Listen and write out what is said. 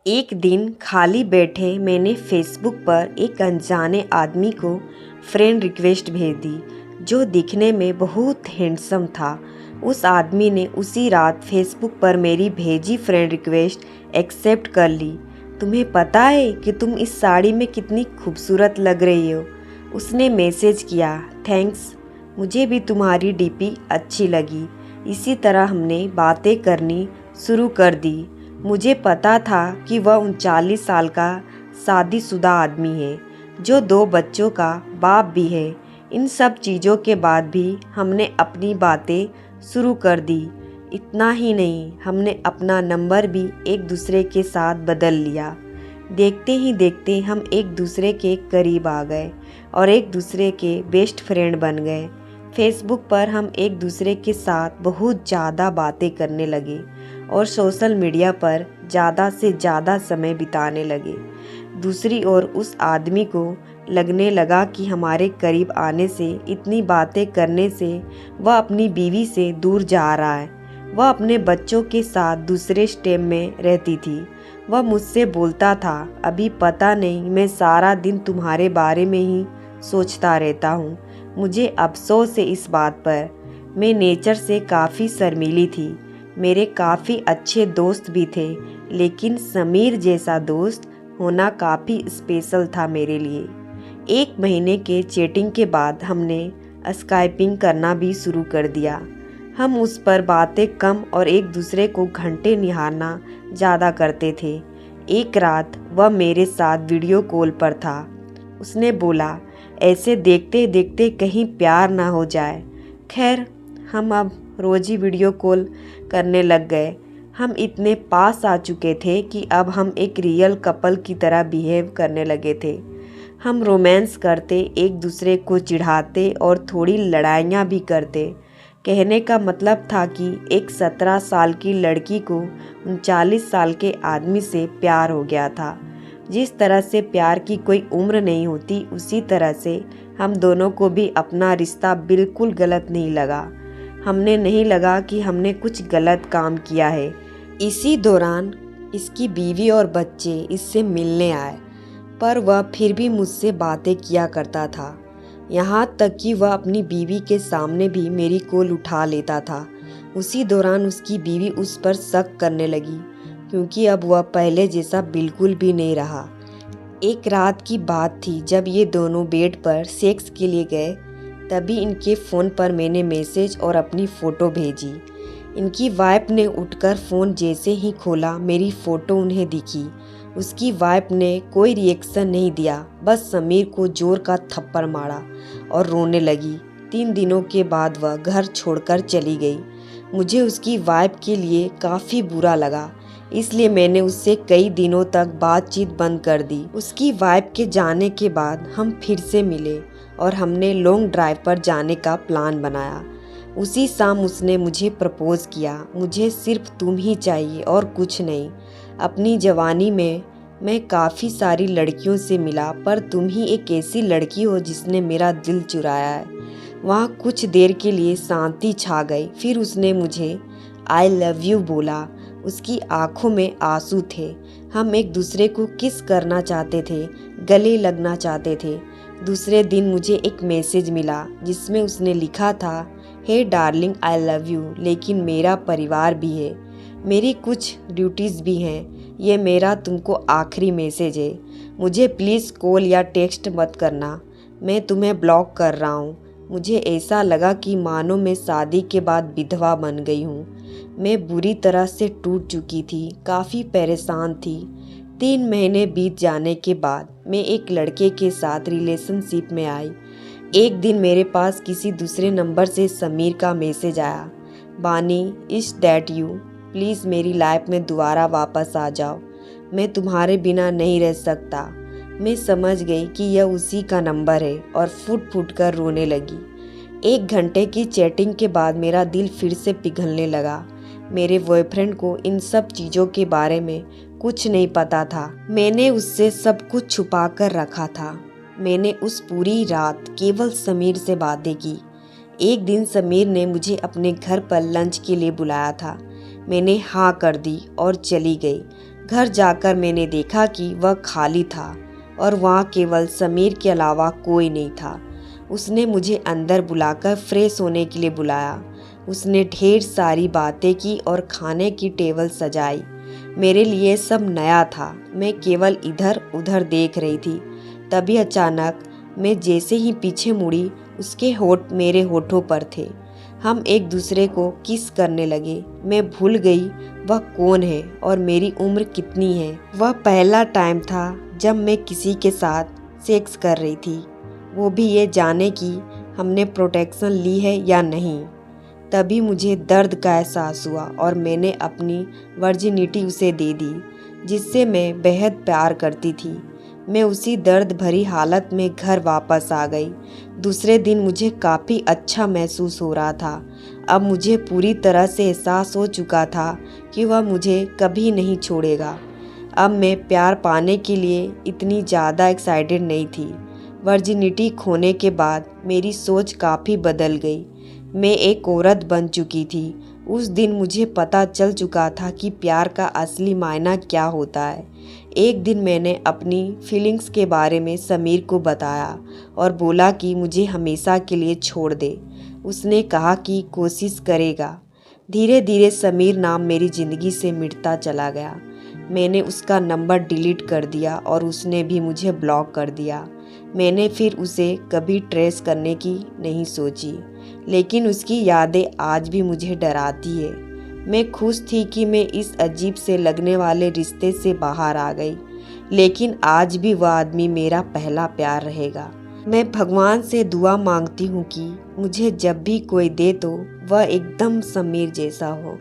एक दिन खाली बैठे मैंने फेसबुक पर एक अनजाने आदमी को फ्रेंड रिक्वेस्ट भेज दी जो दिखने में बहुत हैंडसम था। उस आदमी ने उसी रात फेसबुक पर मेरी भेजी फ्रेंड रिक्वेस्ट एक्सेप्ट कर ली। तुम्हें पता है कि तुम इस साड़ी में कितनी खूबसूरत लग रही हो। उसने मैसेज किया, थैंक्स, मुझे भी तुम्हारी डीपी अच्छी लगी। इसी तरह हमने बातें करनी शुरू कर दी। मुझे पता था कि वह 39 साल का शादीशुदा आदमी है जो 2 बच्चों का बाप भी है। इन सब चीज़ों के बाद भी हमने अपनी बातें शुरू कर दी। इतना ही नहीं, हमने अपना नंबर भी एक दूसरे के साथ बदल लिया। देखते ही देखते हम एक दूसरे के करीब आ गए और एक दूसरे के बेस्ट फ्रेंड बन गए। फेसबुक पर हम एक दूसरे के साथ बहुत ज़्यादा बातें करने लगे और सोशल मीडिया पर ज़्यादा से ज़्यादा समय बिताने लगे। दूसरी ओर उस आदमी को लगने लगा कि हमारे करीब आने से, इतनी बातें करने से वह अपनी बीवी से दूर जा रहा है। वह अपने बच्चों के साथ दूसरे स्टेट में रहती थी। वह मुझसे बोलता था, अभी पता नहीं, मैं सारा दिन तुम्हारे बारे में ही सोचता रहता हूँ। मुझे अफसोस है इस बात पर। मैं नेचर से काफ़ी शर्मीली थी। मेरे काफ़ी अच्छे दोस्त भी थे, लेकिन समीर जैसा दोस्त होना काफ़ी स्पेशल था मेरे लिए। 1 महीने के चैटिंग के बाद हमने स्काइपिंग करना भी शुरू कर दिया। हम उस पर बातें कम और एक दूसरे को घंटे निहारना ज़्यादा करते थे। एक रात वह मेरे साथ वीडियो कॉल पर था। उसने बोला, ऐसे देखते देखते कहीं प्यार ना हो जाए। खैर, हम अब रोज़ ही वीडियो कॉल करने लग गए। हम इतने पास आ चुके थे कि अब हम एक रियल कपल की तरह बिहेव करने लगे थे। हम रोमांस करते, एक दूसरे को चिढ़ाते और थोड़ी लड़ाइयाँ भी करते। कहने का मतलब था कि एक 17 साल की लड़की को 39 साल के आदमी से प्यार हो गया था। जिस तरह से प्यार की कोई उम्र नहीं होती, उसी तरह से हम दोनों को भी अपना रिश्ता बिल्कुल गलत नहीं लगा। हमने नहीं लगा कि हमने कुछ गलत काम किया है। इसी दौरान इसकी बीवी और बच्चे इससे मिलने आए, पर वह फिर भी मुझसे बातें किया करता था। यहाँ तक कि वह अपनी बीवी के सामने भी मेरी कॉल उठा लेता था। उसी दौरान उसकी बीवी उस पर शक करने लगी, क्योंकि अब वह पहले जैसा बिल्कुल भी नहीं रहा। एक रात की बात थी जब ये दोनों बेड पर सेक्स के लिए गए। तभी इनके फ़ोन पर मैंने मैसेज और अपनी फ़ोटो भेजी। इनकी वाइफ ने उठकर फ़ोन जैसे ही खोला, मेरी फ़ोटो उन्हें दिखी। उसकी वाइफ ने कोई रिएक्शन नहीं दिया, बस समीर को जोर का थप्पड़ मारा और रोने लगी। 3 दिनों के बाद वह घर छोड़कर चली गई। मुझे उसकी वाइफ के लिए काफ़ी बुरा लगा, इसलिए मैंने उससे कई दिनों तक बातचीत बंद कर दी। उसकी वाइफ के जाने के बाद हम फिर से मिले और हमने लॉन्ग ड्राइव पर जाने का प्लान बनाया। उसी शाम उसने मुझे प्रपोज़ किया। मुझे सिर्फ तुम ही चाहिए और कुछ नहीं। अपनी जवानी में मैं काफ़ी सारी लड़कियों से मिला, पर तुम ही एक ऐसी लड़की हो जिसने मेरा दिल चुराया है। वहाँ कुछ देर के लिए शांति छा गई। फिर उसने मुझे आई लव यू बोला। उसकी आंखों में आंसू थे। हम एक दूसरे को किस करना चाहते थे, गले लगना चाहते थे। दूसरे दिन मुझे एक मैसेज मिला जिसमें उसने लिखा था, हे डार्लिंग, आई लव यू, लेकिन मेरा परिवार भी है, मेरी कुछ ड्यूटीज़ भी हैं। ये मेरा तुमको आखिरी मैसेज है। मुझे प्लीज़ कॉल या टेक्स्ट मत करना। मैं तुम्हें ब्लॉक कर रहा हूँ। मुझे ऐसा लगा कि मानो मैं शादी के बाद विधवा बन गई हूँ। मैं बुरी तरह से टूट चुकी थी, काफ़ी परेशान थी। 3 महीने बीत जाने के बाद मैं एक लड़के के साथ रिलेशनशिप में आई। एक दिन मेरे पास किसी दूसरे नंबर से समीर का मैसेज आया, बानी, इज़ दैट यू? प्लीज़ मेरी लाइफ में दोबारा वापस आ जाओ। मैं तुम्हारे बिना नहीं रह सकता। मैं समझ गई कि यह उसी का नंबर है और फुट फुट कर रोने लगी। 1 घंटे की चैटिंग के बाद मेरा दिल फिर से पिघलने लगा। मेरे बॉयफ्रेंड को इन सब चीज़ों के बारे में कुछ नहीं पता था। मैंने उससे सब कुछ छुपा कर रखा था। मैंने उस पूरी रात केवल समीर से बातें की। एक दिन समीर ने मुझे अपने घर पर लंच के लिए बुलाया था। मैंने हाँ कर दी और चली गई। घर जाकर मैंने देखा कि वह खाली था और वहाँ केवल समीर के अलावा कोई नहीं था। उसने मुझे अंदर बुलाकर फ्रेश होने के लिए बुलाया। उसने ढेर सारी बातें की और खाने की टेबल सजाई। मेरे लिए सब नया था। मैं केवल इधर उधर देख रही थी। तभी अचानक मैं जैसे ही पीछे मुड़ी, उसके होठ मेरे होठों पर थे। हम एक दूसरे को किस करने लगे। मैं भूल गई वह कौन है और मेरी उम्र कितनी है। वह पहला टाइम था जब मैं किसी के साथ सेक्स कर रही थी, वो भी ये जाने कि हमने प्रोटेक्शन ली है या नहीं। तभी मुझे दर्द का एहसास हुआ और मैंने अपनी वर्जिनिटी उसे दे दी, जिससे मैं बेहद प्यार करती थी। मैं उसी दर्द भरी हालत में घर वापस आ गई। दूसरे दिन मुझे काफ़ी अच्छा महसूस हो रहा था। अब मुझे पूरी तरह से एहसास हो चुका था कि वह मुझे कभी नहीं छोड़ेगा। अब मैं प्यार पाने के लिए इतनी ज़्यादा एक्साइटेड नहीं थी। वर्जिनिटी खोने के बाद मेरी सोच काफ़ी बदल गई। मैं एक औरत बन चुकी थी। उस दिन मुझे पता चल चुका था कि प्यार का असली मायना क्या होता है। एक दिन मैंने अपनी फीलिंग्स के बारे में समीर को बताया और बोला कि मुझे हमेशा के लिए छोड़ दे। उसने कहा कि कोशिश करेगा। धीरे धीरे समीर नाम मेरी ज़िंदगी से मिटता चला गया। मैंने उसका नंबर डिलीट कर दिया और उसने भी मुझे ब्लॉक कर दिया। मैंने फिर उसे कभी ट्रेस करने की नहीं सोची, लेकिन उसकी यादें आज भी मुझे डराती है। मैं खुश थी कि मैं इस अजीब से लगने वाले रिश्ते से बाहर आ गई, लेकिन आज भी वह आदमी मेरा पहला प्यार रहेगा। मैं भगवान से दुआ मांगती हूँ कि मुझे जब भी कोई दे तो वह एकदम समीर जैसा हो।